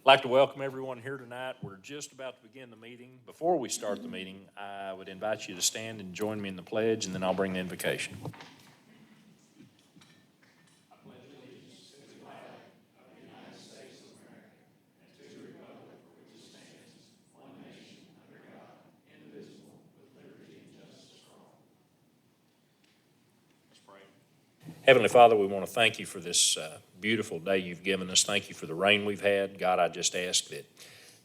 like to welcome everyone here tonight. We're just about to begin the meeting. Before we start the meeting, I would invite you to stand and join me in the pledge, and then I'll bring the invocation. Heavenly Father, we want to thank you for this beautiful day you've given us. Thank you for the rain we've had. God, I just ask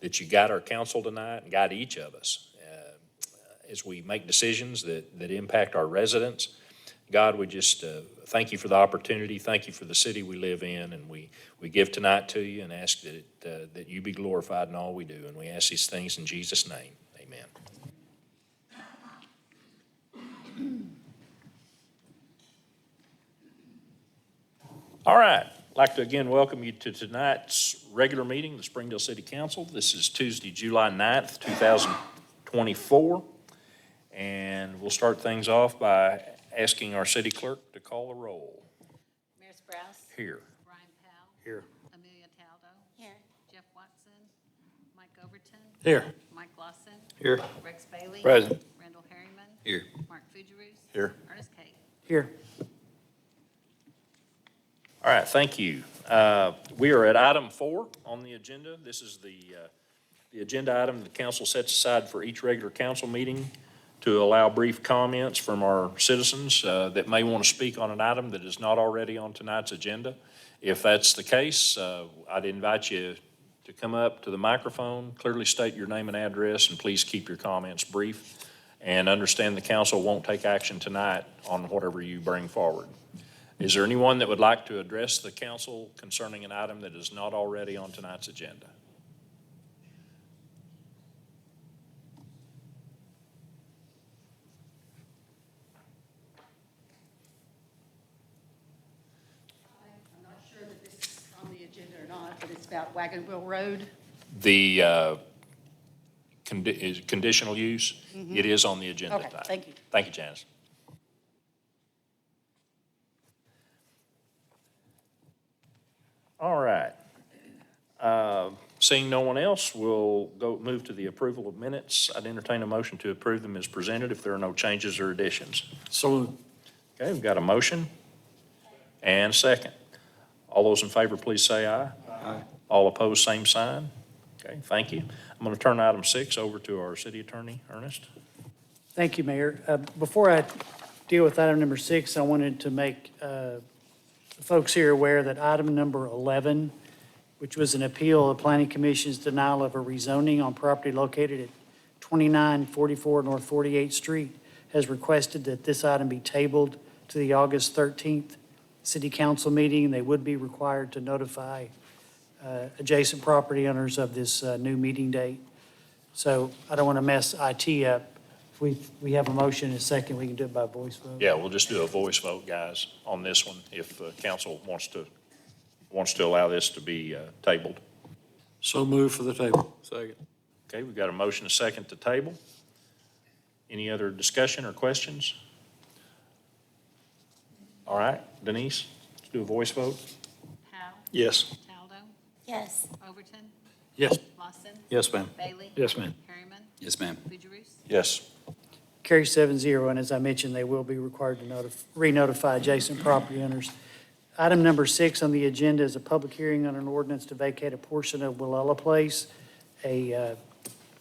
that you guide our council tonight and guide each of us as we make decisions that impact our residents. God, we just thank you for the opportunity. Thank you for the city we live in. And we give tonight to you and ask that you be glorified in all we do. And we ask these things in Jesus' name. Amen. All right. I'd like to again welcome you to tonight's regular meeting, the Springdale City Council. This is Tuesday, July 9th, 2024. And we'll start things off by asking our city clerk to call the roll. Mayor Sprouse. Here. Brian Powell. Here. Amelia Taldo. Here. Jeff Watson. Mike Overton. Here. Mike Lawson. Here. Rex Bailey. Present. Randall Harriman. Here. Mark Fugerus. Here. Ernest Cate. Here. All right, thank you. We are at item 4 on the agenda. This is the agenda item the council sets aside for each regular council meeting to allow brief comments from our citizens that may want to speak on an item that is not already on tonight's agenda. If that's the case, I'd invite you to come up to the microphone, clearly state your name and address, and please keep your comments brief. And understand the council won't take action tonight on whatever you bring forward. Is there anyone that would like to address the council concerning an item that is not already on tonight's agenda? I'm not sure that this is on the agenda or not, but it's about Wagon Wheel Road. The conditional use, it is on the agenda Okay, tonight. thank you. Thank you, Janice. All right. Seeing no one else, we'll move to the approval of minutes. I'd entertain a motion to approve them as presented if there are no changes or additions. So Okay, we've got a motion and a second. All those in favor, please say aye. Aye. All opposed, same sign. Okay, thank you. I'm going to turn item 6 over to our city attorney, Ernest. Thank you, Mayor. Before I deal with item number 6, I wanted to make folks here aware that item number 11, which was an appeal of the Planning Commission's denial of a rezoning on property located at 2944 North 48th Street, has requested that this item be tabled to the August 13th City Council meeting. They would be required to notify adjacent property owners of this new meeting date. So I don't want to mess IT up. If we have a motion and a second, we can do it by voice vote. Yeah, we'll just do a voice vote, guys, on this one, if council wants to allow this to be tabled. So move for the table. Second. Okay, we've got a motion, a second to table. Any other discussion or questions? All right, Denise, let's do a voice vote. Powell. Yes. Taldo. Yes. Overton. Yes. Lawson. Yes, ma'am. Bailey. Yes, ma'am. Harriman. Yes, ma'am. Fugerus. Yes. Carry 7-0, and as I mentioned, they will be required to re-notify adjacent property owners. Item number 6 on the agenda is a public hearing on an ordinance to vacate a portion of Willella Place, a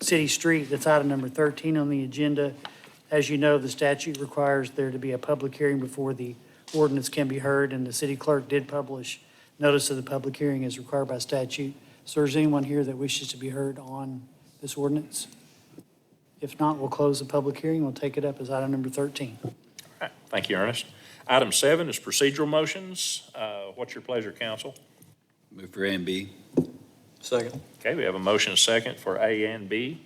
city street. That's item number 13 on the agenda. As you know, the statute requires there to be a public hearing before the ordinance can be heard, and the city clerk did publish notice of the public hearing as required by statute. So is there anyone here that wishes to be heard on this ordinance? If not, we'll close the public hearing. We'll take it up as item number 13. All right, thank you, Ernest. Item 7 is procedural motions. What's your pleasure, council? Move for A and B. Second. Okay, we have a motion, a second for A and B.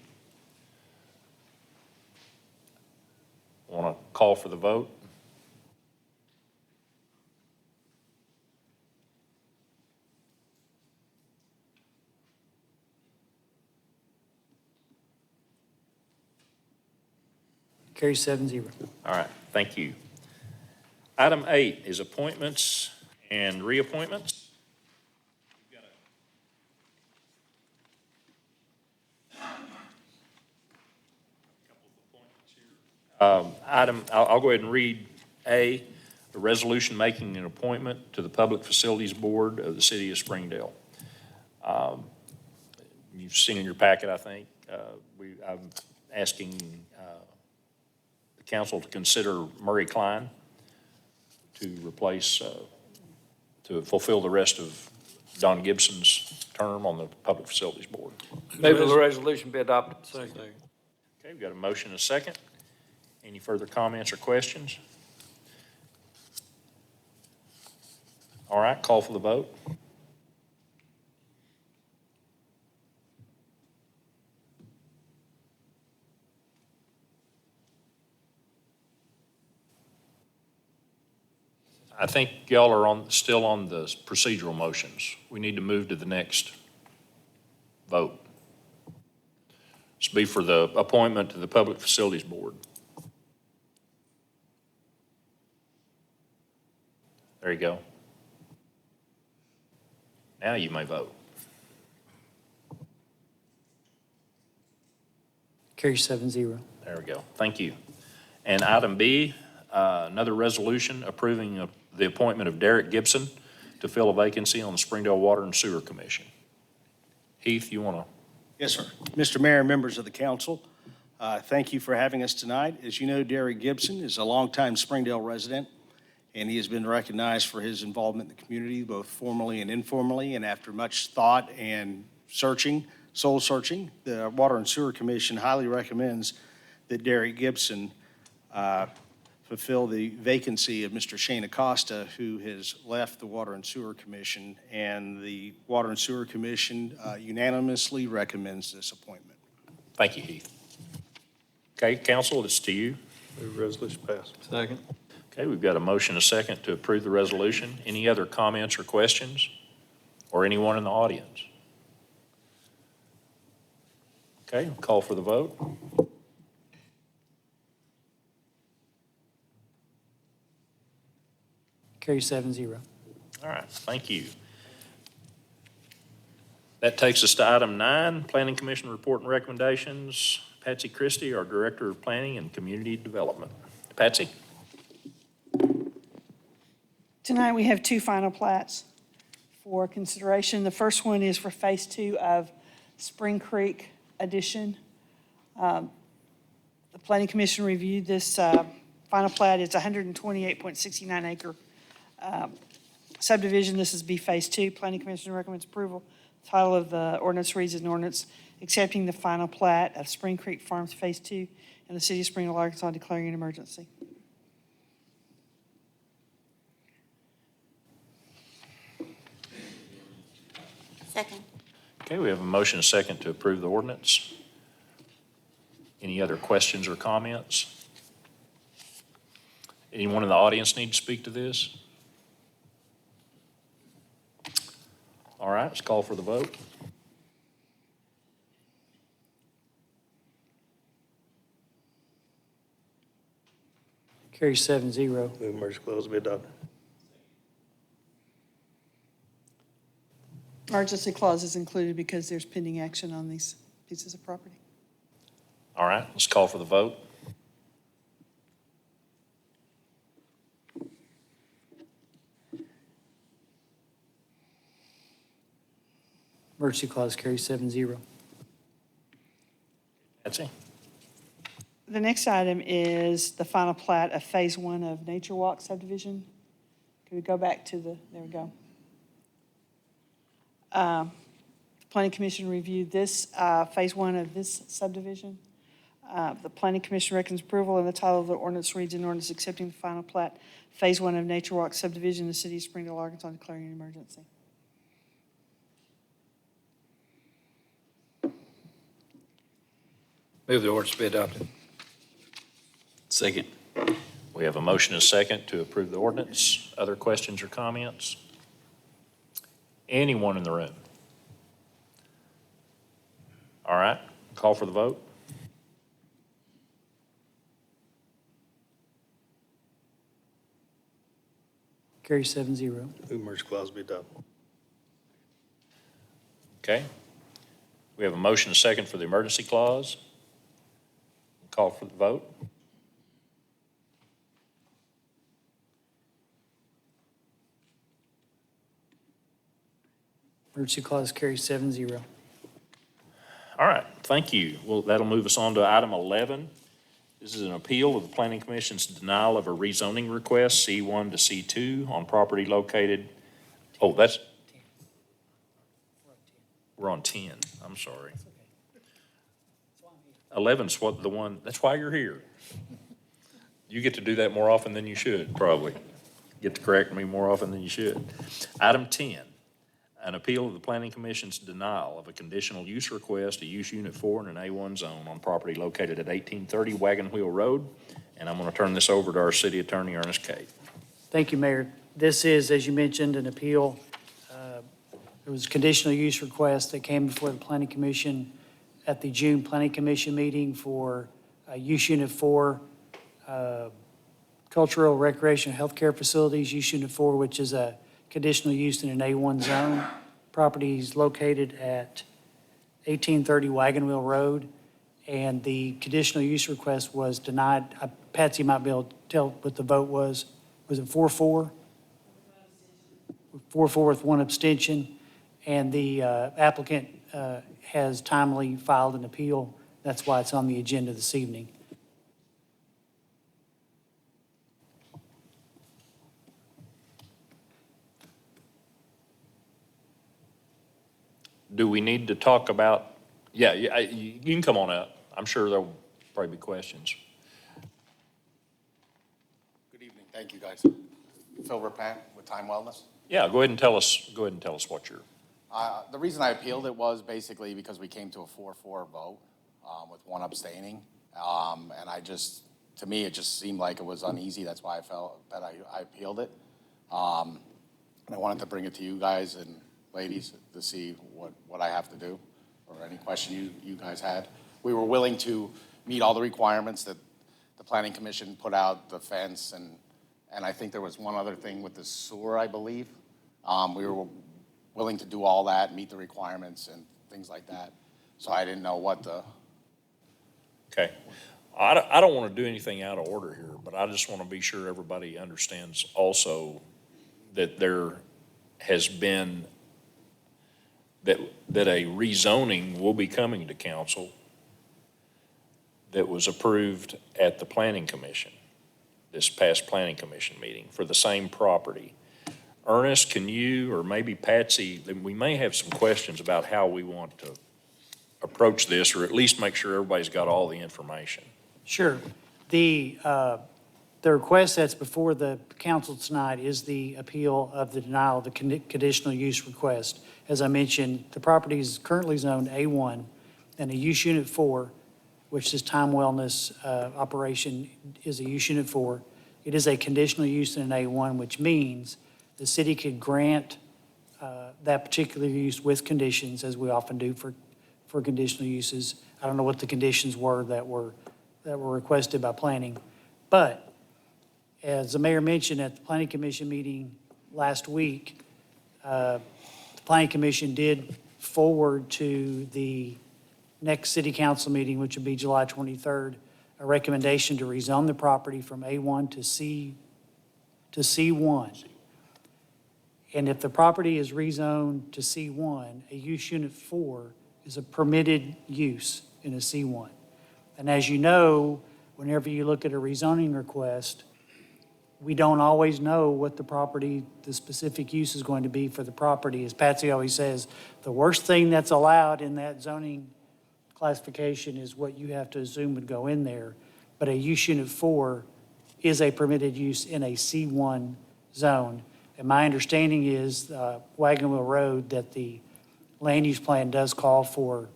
Want to call for the vote? Carry 7-0. All right, thank you. Item 8 is appointments and reappointments. I'll go ahead and read A, a resolution making an appointment to the Public Facilities Board of the City of Springdale. You've seen in your packet, I think, I'm asking the council to consider Murray Klein to replace, to fulfill the rest of Don Gibson's term on the Public Facilities Board. Move the resolution be adopted. Second. Okay, we've got a motion and a second. Any further comments or questions? All right, call for the vote. I think y'all are still on the procedural motions. We need to move to the next vote. This will be for the appointment to the Public Facilities Board. There you go. Now you may vote. Carry 7-0. There we go. Thank you. And item B, another resolution approving the appointment of Derek Gibson to fill a vacancy on the Springdale Water and Sewer Commission. Heath, you want to? Yes, sir. Mr. Mayor, members of the council, thank you for having us tonight. As you know, Derek Gibson is a longtime Springdale resident, and he has been recognized for his involvement in the community, both formally and informally. And after much thought and searching, soul searching, the Water and Sewer Commission highly recommends that Derek Gibson fulfill the vacancy of Mr. Shane Acosta, who has left the Water and Sewer Commission, and the Water and Sewer Commission unanimously recommends this appointment. Thank you, Heath. Okay, council, it's to you. Move resolution pass. Second. Okay, we've got a motion and a second to approve the resolution. Any other comments or questions? Or anyone in the audience? Okay, call for the vote. Carry 7-0. All right, thank you. That takes us to item 9, Planning Commission report and recommendations. Patsy Christie, our Director of Planning and Community Development. Patsy? Tonight, we have two final plats for consideration. The first one is for Phase 2 of Spring Creek Addition. The Planning Commission reviewed this final plat. It's 128.69 acre subdivision. This is B Phase 2. Planning Commission recommends approval. Title of the ordinance reads an ordinance accepting the final plat of Spring Creek Farms Phase 2 in the city of Springdale, Arkansas, declaring an emergency. Second. Okay, we have a motion and a second to approve the ordinance. Any other questions or comments? Anyone in the audience need to speak to this? All right, let's call for the vote. Carry 7-0. Move emergency clause be adopted. Emergency clause is included because there's pending action on these pieces of property. All right, let's call for the vote. Emergency clause carry 7-0. Patsy? The next item is the final plat of Phase 1 of Nature Walk subdivision. Can we go back to there we go. Planning Commission reviewed this, Phase 1 of this subdivision. The Planning Commission recommends approval, and the title of the ordinance reads an ordinance accepting the final plat, Phase 1 of Nature Walk subdivision in the city of Springdale, Arkansas, declaring an emergency. Move the ordinance be adopted. Second. We have a motion and a second to approve the ordinance. Other questions or comments? Anyone in the room? All right, call for the vote. Carry 7-0. Move emergency clause be adopted. Okay. We have a motion and a second for the emergency clause. Call for the vote. Emergency clause carries 7-0. All right, thank you. Well, that'll move us on to item 11. This is an appeal of the Planning Commission's denial of a rezoning request, C1 to C2, on property located, oh, that's, we're on 10, I'm sorry. 11's what the one, that's why you're here. You get to do that more often than you should, probably. Get to correct me more often than you should. Item 10, an appeal of the Planning Commission's denial of a conditional use request, a use unit 4 in an A1 zone on property located at 1830 Wagon Wheel Road. And I'm going to turn this over to our city attorney, Ernest Cate. Thank you, Mayor. This is, as you mentioned, an appeal. There was a conditional use request that came before the Planning Commission at the June Planning Commission meeting for use unit 4, cultural, recreational, healthcare facilities, use unit 4, which is a conditional use in an A1 zone. Property is located at 1830 Wagon Wheel Road, and the conditional use request was denied. Patsy might be able to tell what the vote was. Was it 4-4? 4-4 with one abstention, and the applicant has timely filed an appeal. That's why it's on the agenda this evening. Do we need to talk about, you can come on up. I'm sure there'll probably be questions. Good evening. Thank you, guys. Phil Rapant with Time Wellness. Yeah, go ahead and tell us what you're. The reason I appealed it was basically because we came to a 4-4 vote with one abstaining. And to me, it just seemed like it was uneasy. That's why I felt that I appealed it. And I wanted to bring it to you guys and ladies to see what I have to do or any question you guys had. We were willing to meet all the requirements that the Planning Commission put out, the fence, and I think there was one other thing with the sewer, I believe. We were willing to do all that, meet the requirements and things like that. So I didn't know what the. Okay. I don't want to do anything out of order here, but I just want to be sure everybody understands also that there has been, that a rezoning will be coming to council that was approved at the Planning Commission, this past Planning Commission meeting for the same property. Ernest, can you, or maybe Patsy, we may have some questions about how we want to approach this, or at least make sure everybody's got all the information. Sure. The request that's before the council tonight is the appeal of the denial of the conditional use request. As I mentioned, the property is currently zoned A1, and a use unit 4, which is Time Wellness operation, is a use unit 4. It is a conditional use in an A1, which means the city could grant that particular use with conditions, as we often do for conditional uses. I don't know what the conditions were that were requested by planning. But as the mayor mentioned at the Planning Commission meeting last week, the Planning Commission did forward to the next city council meeting, which would be July 23rd, a recommendation to rezone the property from A1 to C1. And if the property is rezoned to C1, a use unit 4 is a permitted use in a C1. And as you know, whenever you look at a rezoning request, we don't always know what the specific use is going to be for the property. As Patsy always says, the worst thing that's allowed in that zoning classification is what you have to assume would go in there. But a use unit 4 is a permitted use in a C1 zone. And my understanding is Wagon Wheel Road, that the land use plan does call for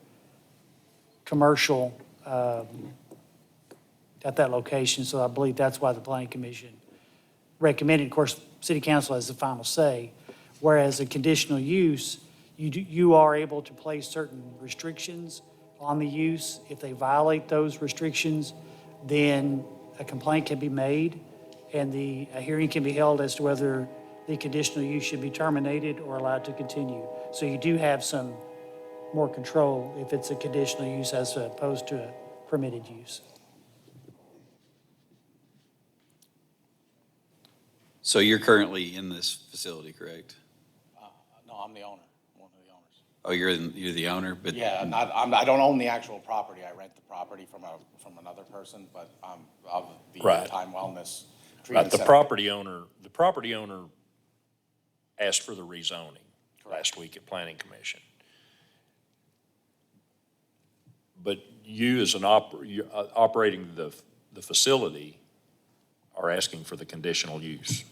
commercial at that location. So I believe that's why the Planning Commission recommended. Of course, City Council has the final say. Whereas a conditional use, you are able to place certain restrictions on the use. If they violate those restrictions, then a complaint can be made and a hearing can be held as to whether the conditional use should be terminated or allowed to continue. So you do have some more control if it's a conditional use as opposed to a permitted use. So you're currently in this facility, correct? No, I'm the owner, one of the Oh, you're the owner, but. Yeah, I don't own the actual property. I rent the property from another person, but of the Right. Time Wellness Right, Treatment the Center. property owner asked for the rezoning last week at Planning Commission. But you as you're, operating the facility are asking for the conditional use.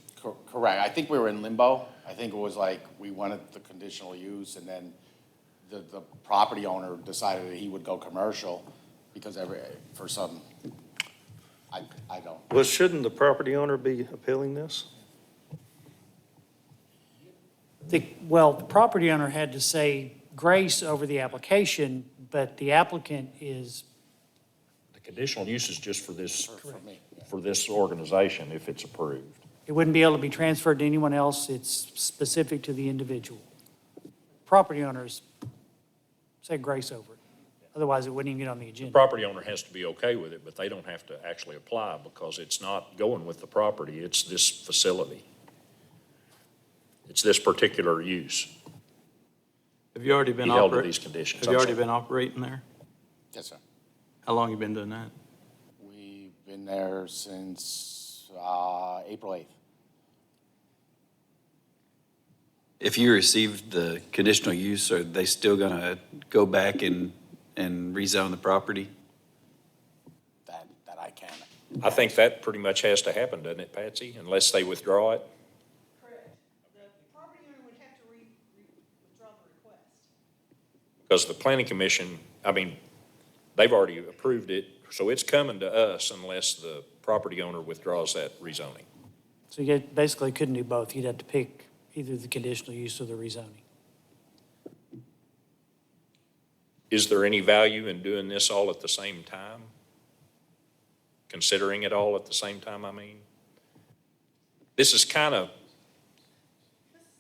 Correct. I think we were in limbo. I think it was like, we wanted the conditional use, and then the property owner decided that he would go commercial because for some, I don't. Well, shouldn't the property owner be appealing this? Well, the property owner had to say grace over the application, but the applicant is, The conditional use is just for this, For me. for this organization if it's approved. it wouldn't be able to be transferred to anyone else. It's specific to the individual. Property owners say grace over it. Otherwise, it wouldn't even get on the agenda. Property owner has to be okay with it, but they don't have to actually apply because it's not going with the property, it's this facility. It's this particular use. Have you already been Be held to operating? these conditions. Have you I'm already sorry. been operating there? Yes, sir. How long you been doing that? We've been there since April 8th. If you received the conditional use, are they still gonna go back and rezone the property? That I can. I think that pretty much has to happen, doesn't it, Patsy? Unless they withdraw it? Correct. The property owner would have to withdraw the request. Because the planning commission, I mean, they've already approved it, so it's coming to us unless the property owner withdraws that rezoning. So you basically couldn't do both. You'd have to pick either the conditional use or the rezoning. Is there any value in doing this all at the same time? Considering it all at the same time, I mean? This is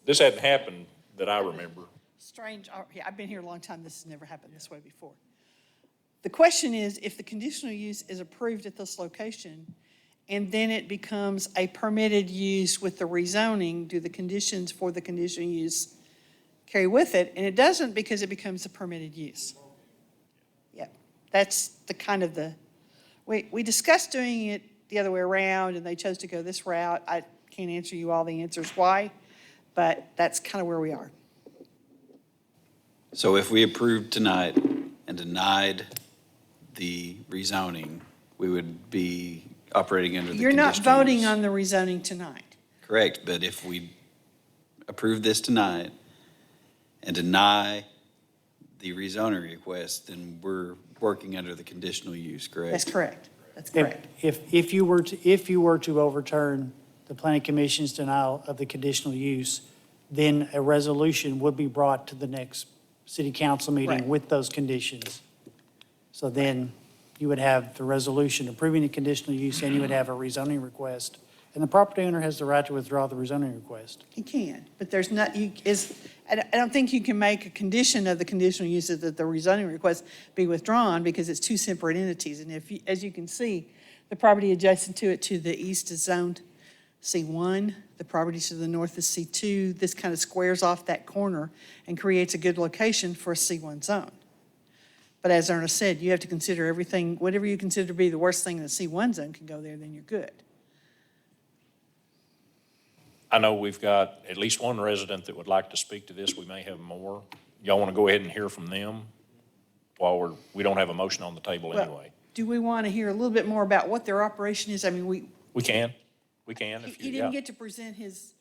this hadn't happened that I remember. Strange, yeah, I've been here a long time, this has never happened this way before. The question is, if the conditional use is approved at this location, and then it becomes a permitted use with the rezoning, do the conditions for the conditional use carry with it? And it doesn't because it becomes a permitted use. Yeah, that's the kind of we discussed doing it the other way around, and they chose to go this route. I can't answer you all the answers why, but that's kind of where we are. So if we approved tonight and denied the rezoning, we would be operating under the You're not conditional voting use. on the rezoning tonight. Correct, but if we approve this tonight and deny the rezoning request, then we're working under the conditional use, correct? That's correct. That's correct. If you were to overturn the planning commission's denial of the conditional use, then a resolution would be brought to the next city council Right. meeting with those conditions. So then you would have the resolution approving the conditional use, and you would have a rezoning request. And the property owner has the right to withdraw the rezoning request. You can, but there's not, I don't think you can make a condition of the conditional use that the rezoning request be withdrawn because it's two separate entities. And as you can see, the property adjacent to it to the east is zoned C1, the property to the north is C2. This kind of squares off that corner and creates a good location for a C1 zone. But as Ernest said, you have to consider everything, whatever you consider to be the worst thing in the C1 zone can go there, then you're good. I know we've got at least one resident that would like to speak to this. We may have more. Y'all want to go ahead and hear from them while we don't have a motion on the table Well, anyway? Do we want to hear a little bit more about what their operation is? I mean, We can if he you, didn't yeah. get to present his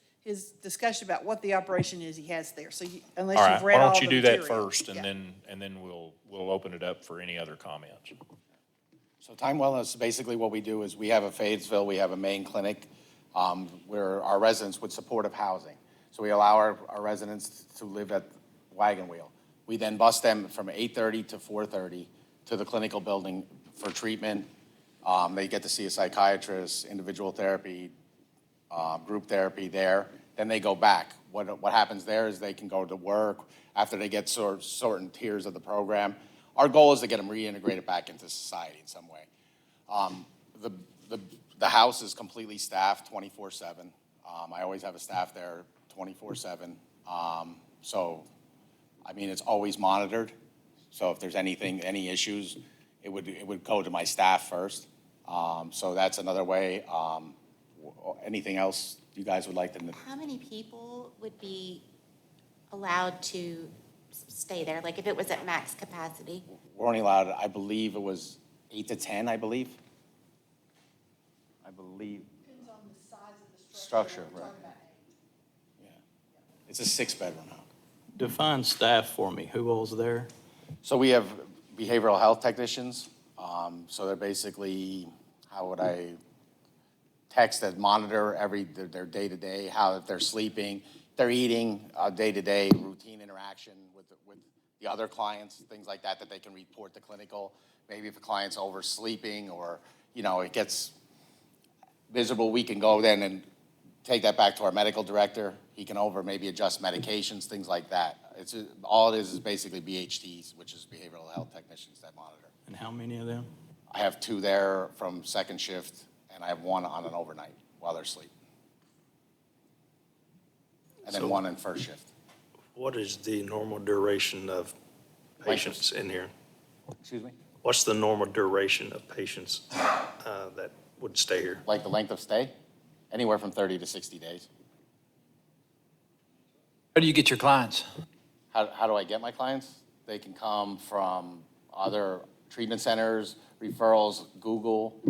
discussion about what the operation is he has there, so unless All right, you've why read all don't the you do that material. first, and Yeah. then we'll open it up for any other comments. So Time Wellness, basically what we do is we have a Fayetteville, we have a main clinic where our residents with supportive housing. So we allow our residents to live at Wagon Wheel. We then bus them from 8:30 to 4:30 to the clinical building for treatment. They get to see a psychiatrist, individual therapy, group therapy there. Then they go back. What happens there is they can go to work after they get certain tiers of the program. Our goal is to get them reintegrated back into society in some way. The house is completely staffed 24/7. I always have a staff there 24/7. So I mean, it's always monitored. So if there's anything, any issues, it would go to my staff first. So that's another way. Anything else you guys would like to know? How many people would be allowed to stay there? Like if it was at max capacity? We're only allowed, I believe it was 8 to 10, I believe. Depends on the size of the Structure, right. Yeah. It's a 6-bedroom house. Define staff for me. Who all's there? So we have behavioral health technicians. So they're basically, how would I text that monitor their day-to-day, how if they're sleeping, they're eating, day-to-day routine interaction with the other clients, things like that they can report to clinical. Maybe if a client's oversleeping or, it gets visible, we can go then and take that back to our medical director. He can maybe adjust medications, things like that. All it is basically BHTs, which is behavioral health technicians that monitor. And how many of them? I have 2 there from second shift, and I have 1 on an overnight while they're asleep. And then 1 in first shift. What is the normal duration of patients in here? Excuse me? What's the normal duration of patients that would stay here? Like the length of stay? Anywhere from 30 to 60 days. How do you get your clients? How do I get my clients? They can come from other treatment centers, referrals, Google.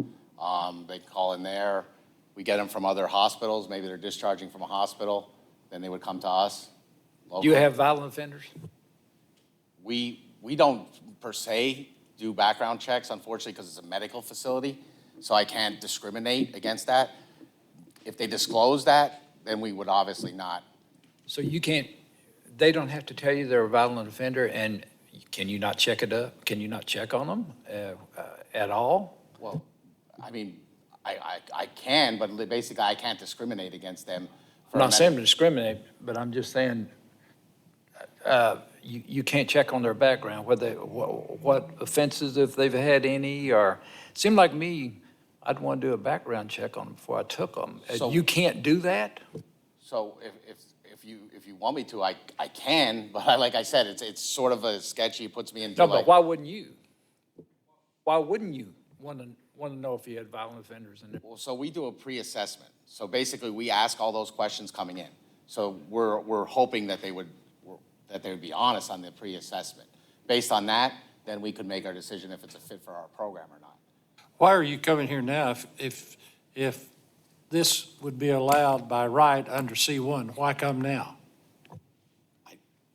They call in there. We get them from other hospitals. Maybe they're discharging from a hospital. Then they would come to us. Do you have violent offenders? We don't per se do background checks, unfortunately, because it's a medical facility. So I can't discriminate against that. If they disclose that, then we would obviously not. So you can't, they don't have to tell you they're a violent offender, and can you not check it up? Can you not check on them at all? Well, I mean, I can, but basically I can't discriminate against them. I'm not saying to discriminate, but I'm just saying you can't check on their background, what offenses, if they've had any, or, it seemed like me, I'd want to do a background check on them before I took them. So- You can't do that? So if you want me to, I can, but like I said, it's sort of a sketchy, it puts me into No, like. but why wouldn't you? Why wouldn't you want to know if you had violent offenders in there? Well, so we do a pre-assessment. So basically, we ask all those questions coming in. So we're hoping that they would be honest on the pre-assessment. Based on that, then we could make our decision if it's a fit for our program or not. Why are you coming here now if this would be allowed by right under C1? Why come now?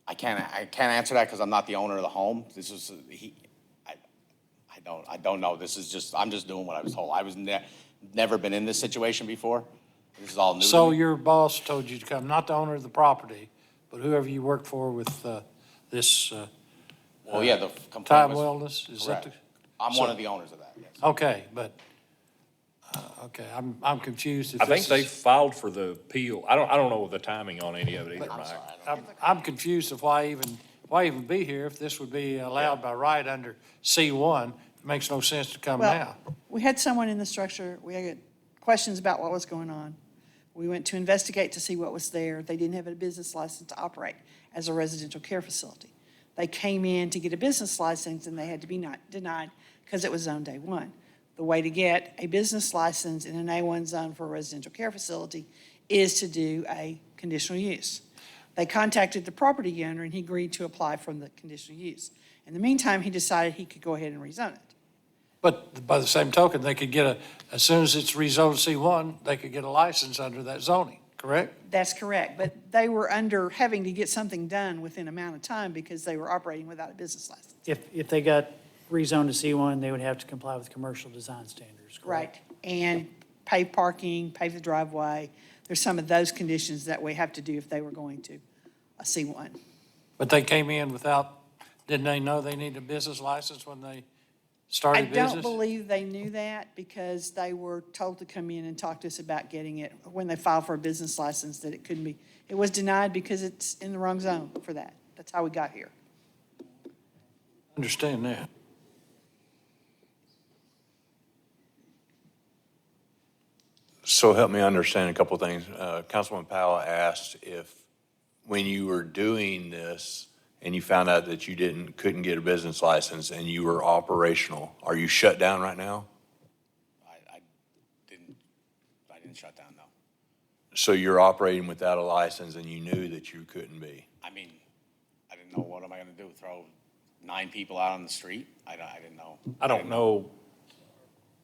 I can't answer that because I'm not the owner of the home. This is, I don't know. This is just, I'm just doing what I was told. I was never been in this situation before. This is all new to So me. your boss told you to come, not the owner of the property, but whoever you work for with this Well, yeah, the complaint Time was. Wellness? Is that Correct. I'm one of the owners of that, yes. Okay, but, okay, I'm confused. If I think this they is- filed for the appeal. I don't know the timing on any of it either, I'm Mike. sorry. I don't- I'm confused of why even be here if this would be allowed by right under C1. It makes no sense to come now. Well, we had someone in the structure, we had questions about what was going on. We went to investigate to see what was there. They didn't have a business license to operate as a residential care facility. They came in to get a business license and they had to be denied because it was zoned A1. The way to get a business license in an A1 zone for a residential care facility is to do a conditional use. They contacted the property owner and he agreed to apply for the conditional use. In the meantime, he decided he could go ahead and rezone it. But by the same token, they could get as soon as it's rezoned C1, they could get a license under that zoning, correct? That's correct, but they were having to get something done within amount of time because they were operating without a business license. If they got rezoned to C1, they would have to comply with commercial design standards, correct? Right, and pave parking, pave the driveway. There's some of those conditions that we have to do if they were going to a C1. But they came in without, didn't they know they needed a business license when they I started business? don't believe they knew that because they were told to come in and talk to us about getting it when they filed for a business license, that it couldn't be. It was denied because it's in the wrong zone for that. That's how we got here. Understand that. So help me understand a couple of things. Councilman Powell asked if, when you were doing this and you found out that you couldn't get a business license and you were operational, are you shut down right now? I didn't shut down, no. So you're operating without a license and you knew that you couldn't be? I mean, I didn't know, what am I gonna do, throw 9 people out on the street? I didn't know. I don't know,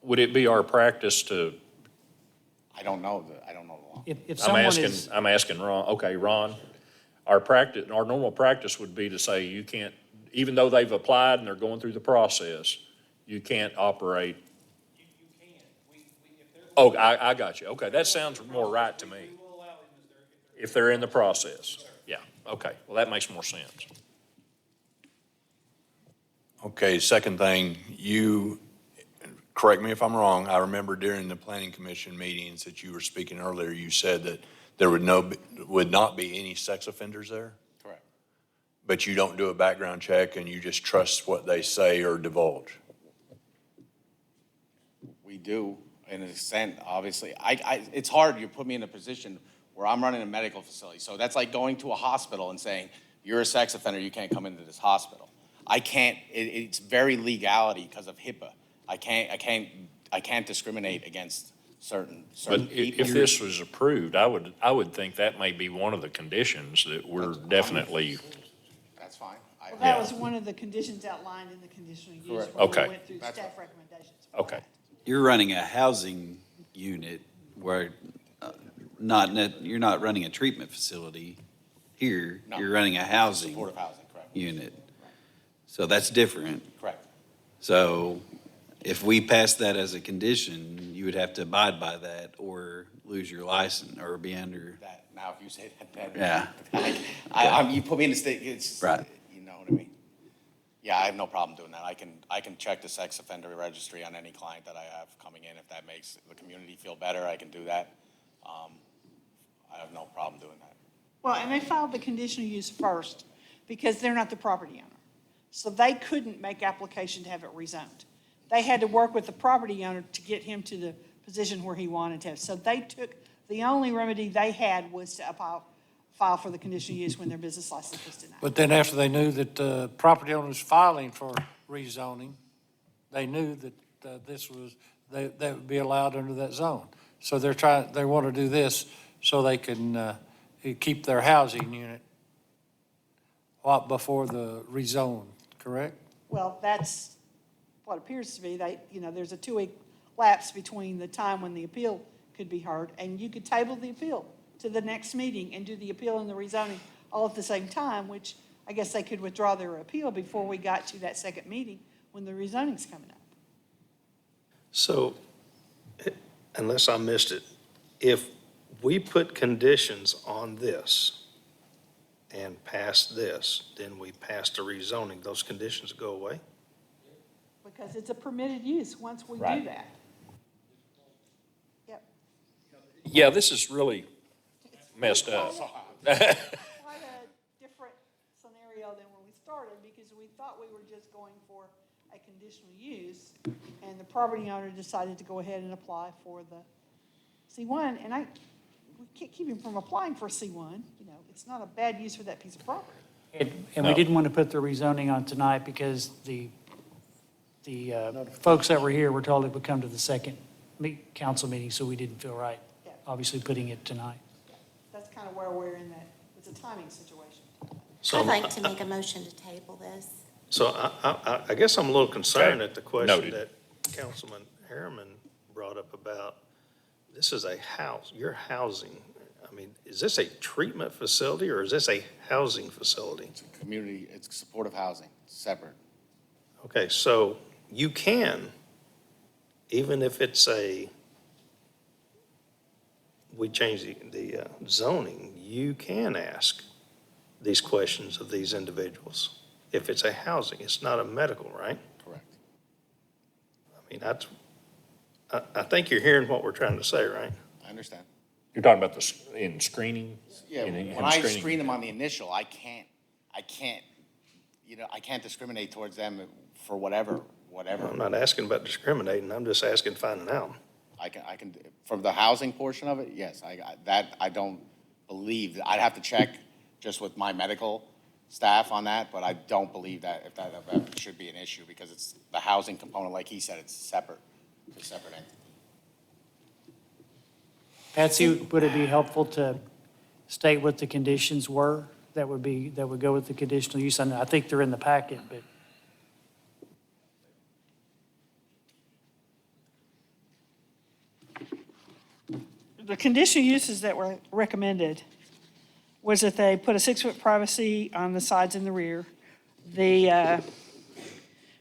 would it be our practice to, I don't know the law. If I'm someone asking, is, I'm asking Ron, okay, Ron, our normal practice would be to say you can't, even though they've applied and they're going through the process, you can't operate. Oh, I got you. Okay, that sounds more right to me. If they're in the process. Yeah, okay. Well, that makes more sense. Okay, second thing, correct me if I'm wrong, I remember during the planning commission meetings that you were speaking earlier, you said that there would not be any sex offenders there? Correct. But you don't do a background check and you just trust what they say or divulge? We do, in a extent, obviously. It's hard, you put me in a position where I'm running a medical facility. So that's like going to a hospital and saying, you're a sex offender, you can't come into this hospital. I can't, it's very legality because of HIPAA. I can't discriminate against certain But people. if this was approved, I would think that may be one of the conditions that we're definitely, That's fine. Well, that was one of the conditions outlined in the conditional use Correct. when we Okay. went through That's staff recommendations. for okay. that. You're running a housing unit where you're not running a treatment facility here. No. You're running a housing Supportive housing, correct. unit. So that's different. Correct. So if we pass that as a condition, you would have to abide by that or lose your license or be under. That, now if you say that, Yeah. you put me in the state, it's just, Right. you know what I mean? Yeah, I have no problem doing that. I can check the sex offender registry on any client that I have coming in. If that makes the community feel better, I can do that. I have no problem doing that. Well, and they filed the conditional use first because they're not the property owner. So they couldn't make application to have it rezoned. They had to work with the property owner to get him to the position where he wanted to have. So they took, the only remedy they had was to file for the conditional use when their business license was denied. But then after they knew that the property owner was filing for rezoning, they knew that they would be allowed under that zone. So they want to do this so they can keep their housing unit before the rezone, correct? Well, that's what appears to be. There's a 2-week lapse between the time when the appeal could be heard, and you could table the appeal to the next meeting and do the appeal and the rezoning all at the same time, which I guess they could withdraw their appeal before we got to that second meeting when the rezoning's coming up. So, unless I missed it, if we put conditions on this and pass this, then we pass the rezoning, those conditions go away? Because it's a permitted use once we do Right. that. Yep. Yeah, this is really messed up. Quite a different scenario than when we started, because we thought we were just going for a conditional use, and the property owner decided to go ahead and apply for the C1, and we can't keep him from applying for C1, it's not a bad use for that piece of property. and we didn't want to put the rezoning on tonight because the folks that were here were told it would come to the second council meeting, so we didn't feel right, Yeah. obviously, putting it tonight. That's kind of where we're in that, it's a timing situation. So I'd like to make a motion to table this. So I guess I'm a little concerned Okay. at the question Noted. that Councilman Harriman brought up about, this is a house, you're housing. I mean, is this a treatment facility or is this a housing facility? It's a community, it's supportive housing, separate. Okay, so you can, even if it's we change the zoning, you can ask these questions of these individuals. If it's a housing, it's not a medical, right? Correct. I mean, I think you're hearing what we're trying to say, right? I understand. You're talking about in screening? Yeah, In when I screening. screen them on the initial, I can't discriminate towards them for whatever. I'm not asking about discriminating, I'm just asking finding out. I can, from the housing portion of it, yes, I don't believe, I'd have to check just with my medical staff on that, but I don't believe that if that should be an issue because it's the housing component, like he said, it's separate, it's a separate entity. Patsy, would it be helpful to state what the conditions were that would go with the conditional use? I think they're in the packet, but. The conditional uses that were recommended was that they put a 6-foot privacy on the sides and the rear. The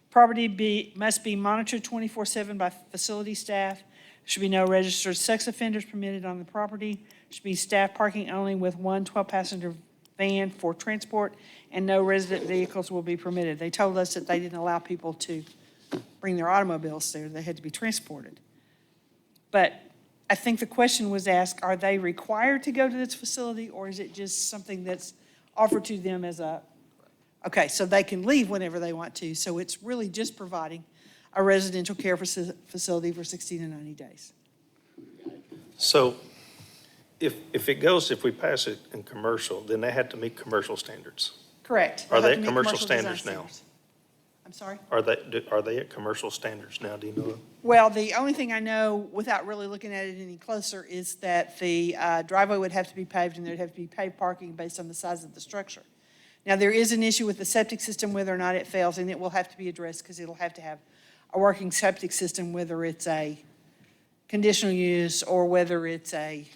property must be monitored 24/7 by facility staff. Should be no registered sex offenders permitted on the property. Should be staff parking only with one 12-passenger van for transport, and no resident vehicles will be permitted. They told us that they didn't allow people to bring their automobiles there. They had to be transported. But I think the question was asked, are they required to go to this facility, or is it just something that's offered to them as a, okay, so they can leave whenever they want to. So it's really just providing a residential care facility for 60 to 90 days. So if we pass it in commercial, then they have to meet commercial standards. Correct. Are They'll they have to at meet commercial design standards now? standards. I'm sorry? Are they at commercial standards now, do you know? Well, the only thing I know, without really looking at it any closer, is that the driveway would have to be paved, and there'd have to be paved parking based on the size of the structure. Now, there is an issue with the septic system, whether or not it fails, and it will have to be addressed, because it'll have to have a working septic system, whether it's a conditional use or whether it's a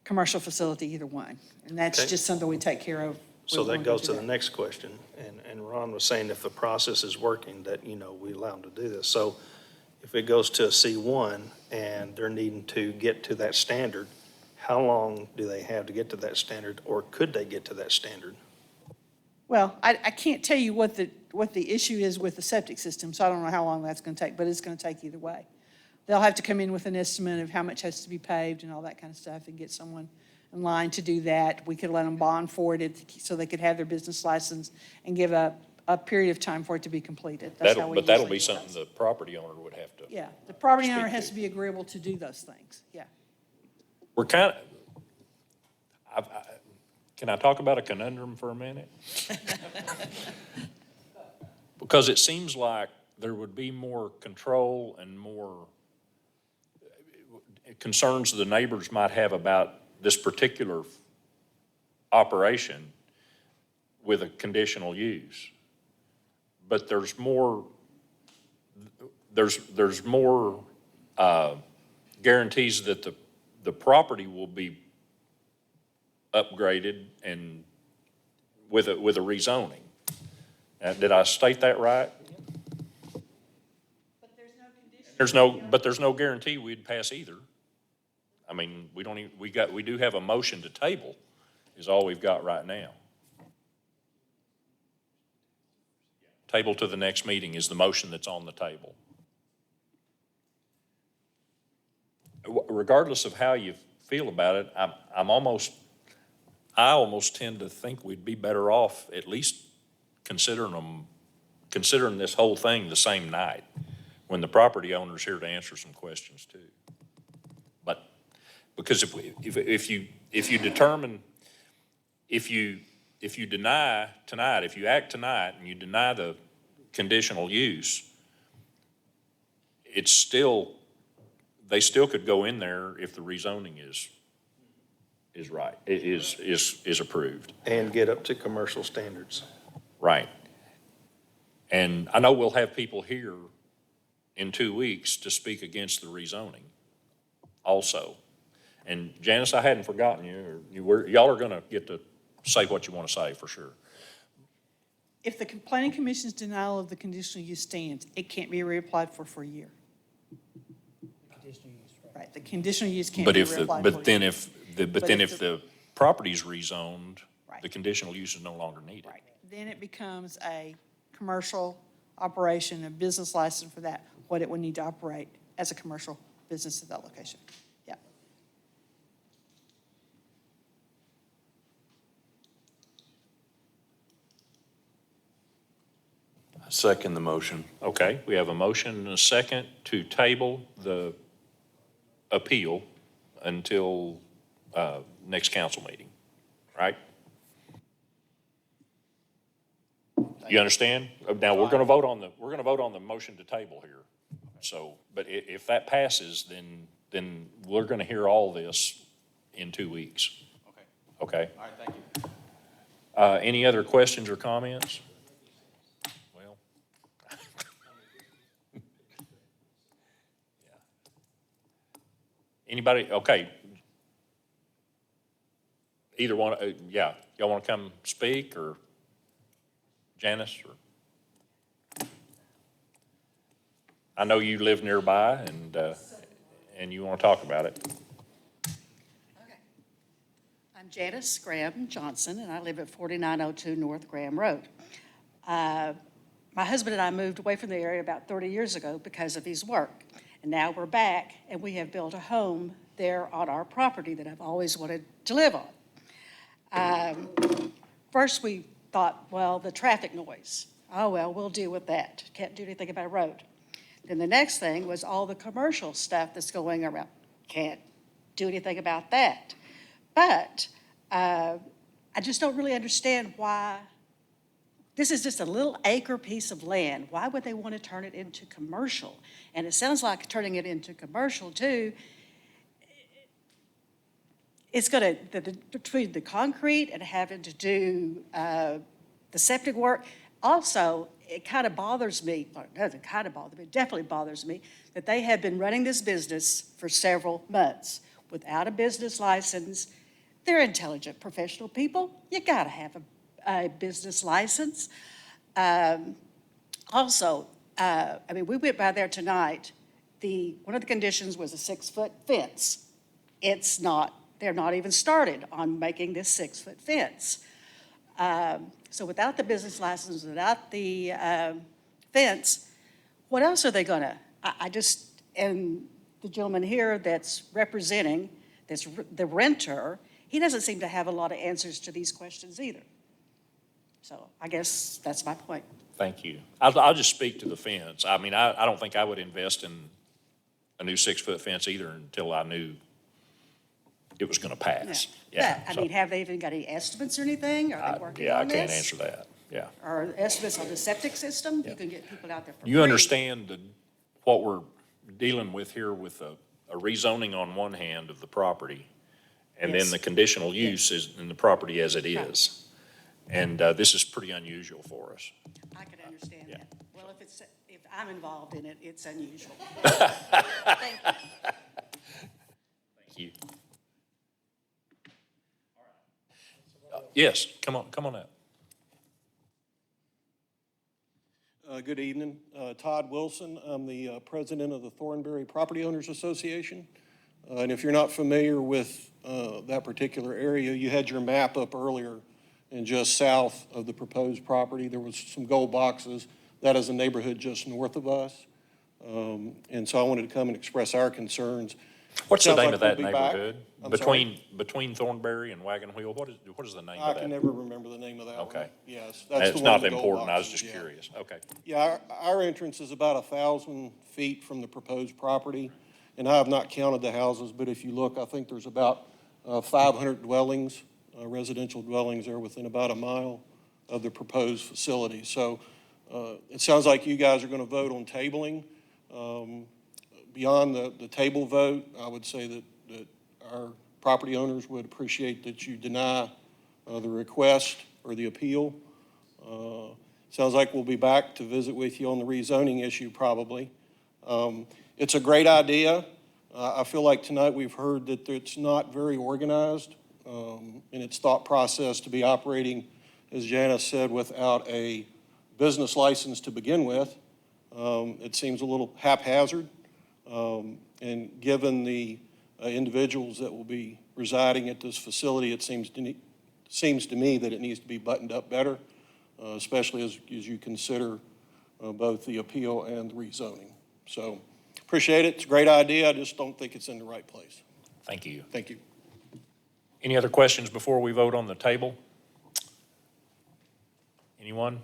commercial facility, either one. And that's Okay. just something we take care of. So when that we goes do to the that. next question, and Ron was saying if the process is working, that, we allow them to do this. So if it goes to a C1 and they're needing to get to that standard, how long do they have to get to that standard, or could they get to that standard? Well, I can't tell you what the issue is with the septic system, so I don't know how long that's going to take, but it's going to take either way. They'll have to come in with an estimate of how much has to be paved and all that kind of stuff, and get someone in line to do that. We could let them bond for it so they could have their business license and give a period of time for it to be completed. That's how we But that'll usually be do something those. the property owner would have to. Yeah, the property Speak owner to. has to be agreeable to do those things, yeah. We're kind of, can I talk about a conundrum for a minute? Because it seems like there would be more control and more concerns the neighbors might have about this particular operation with a conditional use. But there's more guarantees that the property will be upgraded and with a rezoning. Did I state that right? But there's no condition. But there's no guarantee we'd pass either. I mean, we don't even, we do have a motion to table is all we've got right now. Table to the next meeting is the motion that's on the table. Regardless of how you feel about it, I almost tend to think we'd be better off at least considering this whole thing the same night, when the property owner's here to answer some questions too. But, because if you deny tonight, if you act tonight and you deny the conditional use, it's still, they still could go in there if the rezoning is right, is approved. And get up to commercial standards. Right. And I know we'll have people here in 2 weeks to speak against the rezoning also. And Janice, I hadn't forgotten you. Y'all are going to get to say what you want to say for sure. If the planning commission's denial of the conditional use stands, it can't be reapplied for a year. Right, the conditional use can't But be if the, reapplied for a but then year. if the property's rezoned, Right. the conditional use is no longer needed. Right, then it becomes a commercial operation, a business license for that, what it would need to operate as a commercial business at that location. Yeah. Second the motion. Okay, we have a motion and a second to table the appeal until next council meeting, right? You understand? Now, we're gonna vote on the motion to table here. So, but if that passes, then we're gonna hear all this in 2 weeks. Okay. Okay? All right, thank you. Any other questions or comments? Well. Yeah. Anybody, okay. Either one, yeah, y'all want to come speak, or Janice, or? I know you live nearby, and you want to talk about it. Okay. I'm Janice Graham Johnson, and I live at 4902 North Graham Road. My husband and I moved away from the area about 30 years ago because of his work. And now we're back, and we have built a home there on our property that I've always wanted to live on. First, we thought, well, the traffic noise. Oh, well, we'll deal with that. Can't do anything about a road. Then the next thing was all the commercial stuff that's going around. Can't do anything about that. But I just don't really understand why. This is just a little acre piece of land. Why would they want to turn it into commercial? And it sounds like turning it into commercial too, it's going to, between the concrete and having to do the septic work, also, it kind of bothers me, or it doesn't kind of bother me, it definitely bothers me, that they have been running this business for several months without a business license. They're intelligent, professional people. You got to have a business license. Also, I mean, we went by there tonight. One of the conditions was a 6-foot fence. They're not even started on making this 6-foot fence. So without the business license, without the fence, what else are they gonna? And the gentleman here that's representing, that's the renter, he doesn't seem to have a lot of answers to these questions either. So I guess that's my point. Thank you. I'll just speak to the fence. I mean, I don't think I would invest in a new 6-foot fence either until I knew it was going to pass. Yeah. But, I mean, have they even got any estimates or anything? Are they working Yeah, I on this? can't answer that. Yeah. Or estimates on the septic system? You can get people out there for free. You understand what we're dealing with here with a rezoning on one hand of the property, and then Yes. the conditional use is in the property as it is. And this is pretty unusual for us. I can understand Yeah. that. Well, if I'm involved in it, it's unusual. Thank you. Thank you. Yes, come on up. Good evening. Todd Wilson. I'm the president of the Thornberry Property Owners Association. And if you're not familiar with that particular area, you had your map up earlier, and just south of the proposed property, there was some gold boxes. That is a neighborhood just north of us. And so I wanted to come and express our concerns. What's the Sounds name like of that we'll be back. neighborhood? I'm sorry? Between Thornberry and Wagon Wheel, what is the name I of that? can never remember the name of that one. Okay. Yes, that's the It's one not with the gold important, I was boxes, just yeah. curious. Okay. Yeah, our entrance is about 1,000 feet from the proposed property, and I have not counted the houses, but if you look, I think there's about 500 dwellings, residential dwellings there within about a mile of the proposed facility. So it sounds like you guys are going to vote on tabling. Beyond the table vote, I would say that our property owners would appreciate that you deny the request or the appeal. Sounds like we'll be back to visit with you on the rezoning issue probably. It's a great idea. I feel like tonight we've heard that it's not very organized in its thought process to be operating, as Janice said, without a business license to begin with. It seems a little haphazard. And given the individuals that will be residing at this facility, it seems to me that it needs to be buttoned up better, especially as you consider both the appeal and the rezoning. So appreciate it. It's a great idea. I just don't think it's in the right place. Thank you. Thank you. Any other questions before we vote on the table? Anyone?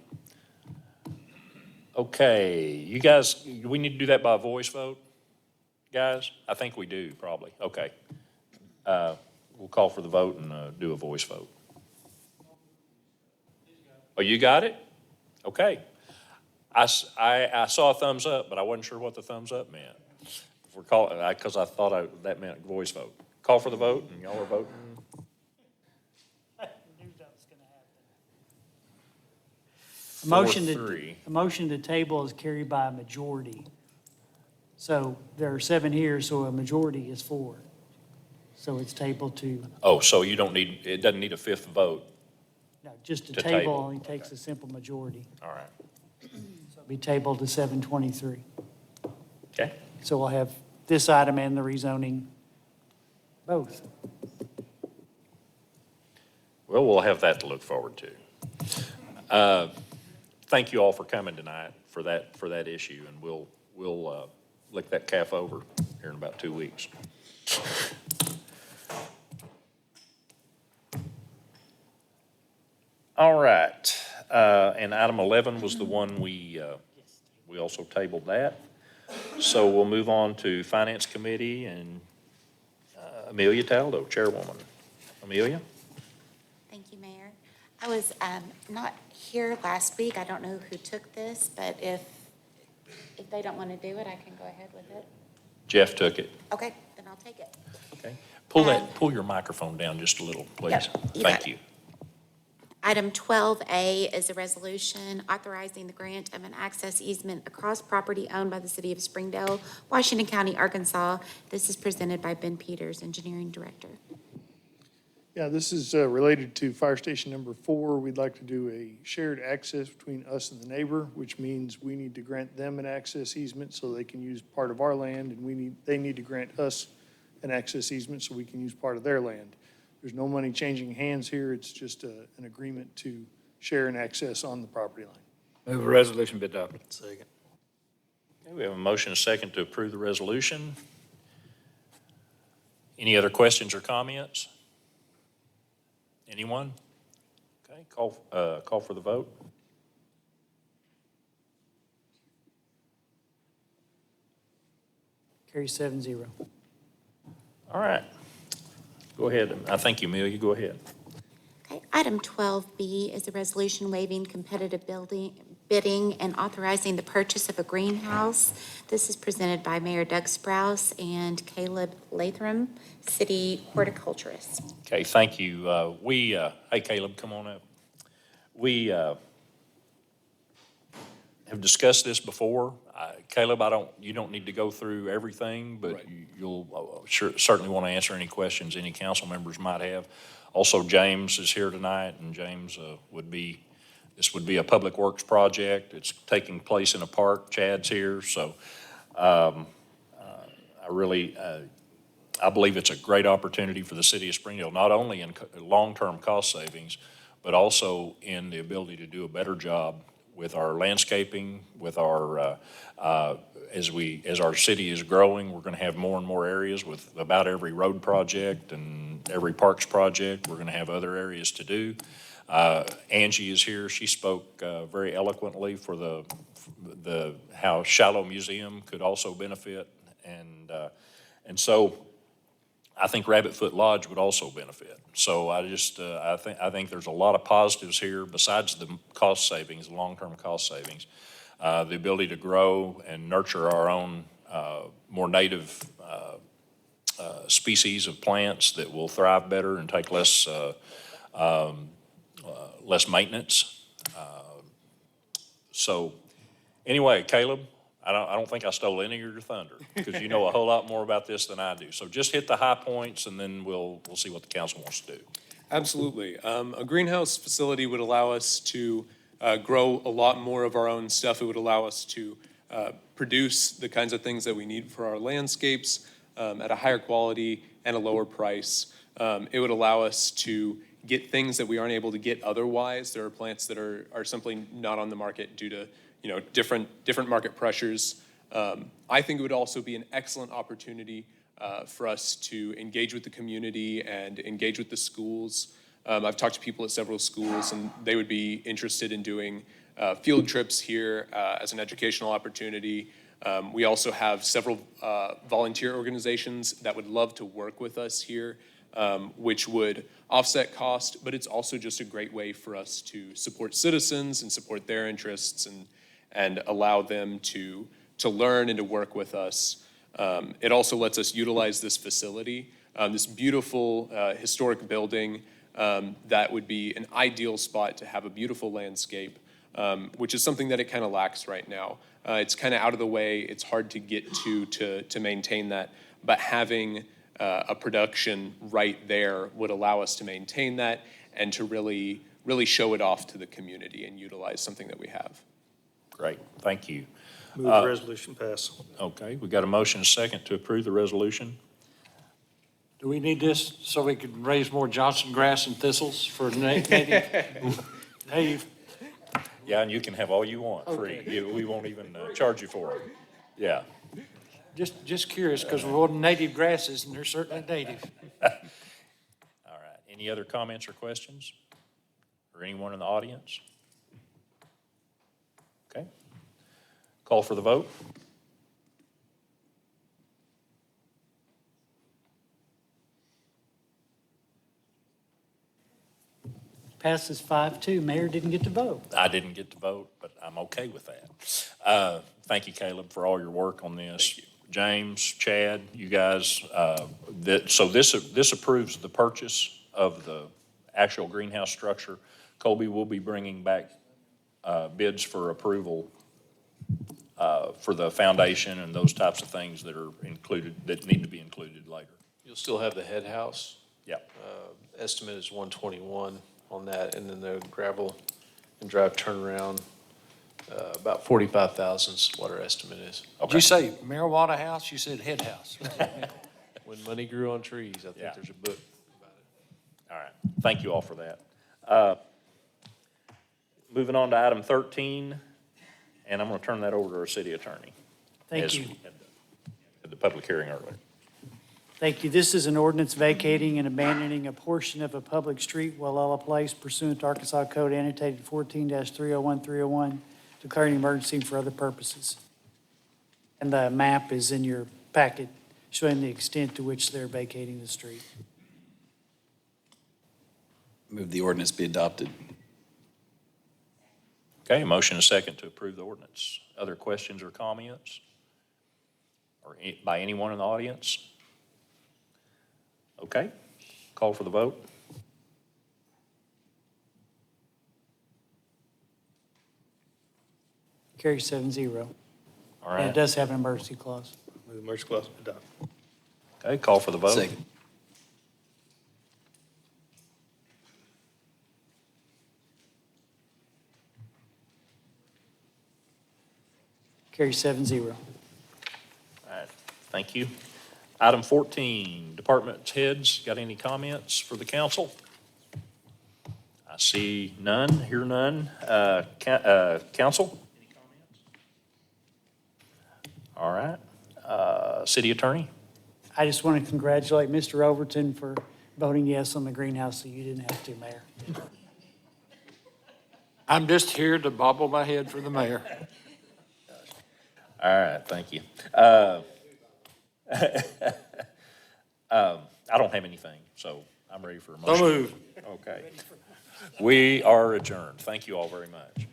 Okay, you guys, do we need to do that by a voice vote, guys? I think we do, probably. Okay. We'll call for the vote and do a voice vote. Oh, you got it? Okay. I saw a thumbs up, but I wasn't sure what the thumbs up meant. If we're calling, because I thought that meant voice vote. Call for the vote, and y'all are voting. A motion 4-3. a motion to table is carried by a majority. So there are 7 here, so a majority is 4. So it's tabled to, Oh, so you don't need, it doesn't need a fifth vote. no, just a To table table, only takes a simple majority. All right. So it'll be tabled to 723. Okay. So we'll have this item and the rezoning both. Well, we'll have that to look forward to. Thank you all for coming tonight for that issue, and we'll lick that calf over here in about 2 weeks. All right, and item 11 was the one we also tabled that. So we'll move on to Finance Committee and Amelia Taldo, Chairwoman. Amelia? Thank you, Mayor. I was not here last week. I don't know who took this, but if they don't want to do it, I can go ahead with it. Jeff took it. Okay, then I'll take it. Okay. Pull your microphone down just a little, please. Yep, you Thank bet. you. Item 12A is a resolution authorizing the grant of an access easement across property owned by the city of Springdale, Washington County, Arkansas. This is presented by Ben Peters, Engineering Director. Yeah, this is related to Fire Station number 4. We'd like to do a shared access between us and the neighbor, which means we need to grant them an access easement so they can use part of our land, and they need to grant us an access easement so we can use part of their land. There's no money changing hands here. It's just an agreement to share an access on the property line. Move a resolution be adopted. Second. Okay, we have a motion and a second to approve the resolution. Any other questions or comments? Anyone? Okay, call for the vote. Carry 7-0. All right. Go ahead. I thank you, Amelia. Go ahead. Okay, item 12B is a resolution waiving competitive bidding and authorizing the purchase of a greenhouse. This is presented by Mayor Doug Sprouse and Caleb Latham, city horticulturist. Okay, thank you. Hey, Caleb, come on up. We have discussed this before. Caleb, you don't need to go through everything, but you'll certainly want to answer any questions any council members might have. Also, James is here tonight, and James this would be a public works project. It's taking place in a park. Chad's here, so I believe it's a great opportunity for the city of Springdale, not only in long-term cost savings, but also in the ability to do a better job with our landscaping, with our, as our city is growing, we're gonna have more and more areas with about every road project and every parks project. We're gonna have other areas to do. Angie is here. She spoke very eloquently for the how Shallow Museum could also benefit. And so I think Rabbit Foot Lodge would also benefit. So I think there's a lot of positives here besides the cost savings, long-term cost savings. The ability to grow and nurture our own more native species of plants that will thrive better and take less maintenance. So anyway, Caleb, I don't think I stole any of your thunder because you know a whole lot more about this than I do. So just hit the high points and then we'll see what the council wants to do. Absolutely. A greenhouse facility would allow us to grow a lot more of our own stuff. It would allow us to produce the kinds of things that we need for our landscapes at a higher quality and a lower price. It would allow us to get things that we aren't able to get otherwise. There are plants that are simply not on the market due to different market pressures. I think it would also be an excellent opportunity for us to engage with the community and engage with the schools. I've talked to people at several schools, and they would be interested in doing field trips here as an educational opportunity. We also have several volunteer organizations that would love to work with us here which would offset cost, but it's also just a great way for us to support citizens and support their interests and allow them to learn and to work with us. It also lets us utilize this facility, this beautiful historic building that would be an ideal spot to have a beautiful landscape, which is something that it kind of lacks right now. It's kind of out of the way. It's hard to get to maintain that, but having a production right there would allow us to maintain that and to really show it off to the community and utilize something that we have. Great, thank you. Move the resolution pass. Okay, we got a motion and a second to approve the resolution. Do we need this so we can raise more Johnson grass and thistles for native? Yeah, and you can have all you want, free. We won't even charge you for it. Yeah. Just curious, because we're wanting native grasses, and they're certainly native. All right, any other comments or questions? Or anyone in the audience? Okay. Call for the vote. Passes 5-2. Mayor didn't get to vote. I didn't get to vote, but I'm okay with that. Thank you, Caleb, for all your work on this. James, Chad, you guys, so this approves the purchase of the actual greenhouse structure. Colby will be bringing back bids for approval for the foundation and those types of things that are included, that need to be included later. You'll still have the head house. Yeah. Estimate is 121 on that, and then the gravel and drive turnaround, about 45,000 is what our estimate is. Did you say marijuana house? You said head house. When money grew on trees, I think Yeah. there's a book about it. All right, thank you all for that. Moving on to item 13, and I'm going to turn that over to our city attorney. Thank as you. we had the public hearing earlier. Thank you. This is an ordinance vacating and abandoning a portion of a public street, Wallella Place, pursuant to Arkansas Code annotated 14-301301, declaring emergency for other purposes. And the map is in your packet showing the extent to which they're vacating the street. Move the ordinance be adopted. Okay, a motion and a second to approve the ordinance. Other questions or comments? Or by anyone in the audience? Okay, call for the vote. Carry 7-0. All And it right, does have an emergency clause. Move the emergency clause be adopted. okay, call for the vote. Second. Carry 7-0. All right, thank you. Item 14, department heads, got any comments for the council? I see none, hear none. Council? Any comments? All right, city attorney? I just want to congratulate Mr. Overton for voting yes on the greenhouse, so you didn't have to, Mayor. I'm just here to bobble my head for the mayor. All right, thank you. I don't have anything, so I'm ready for a motion. So moved. Okay. We are adjourned. Thank you all very much.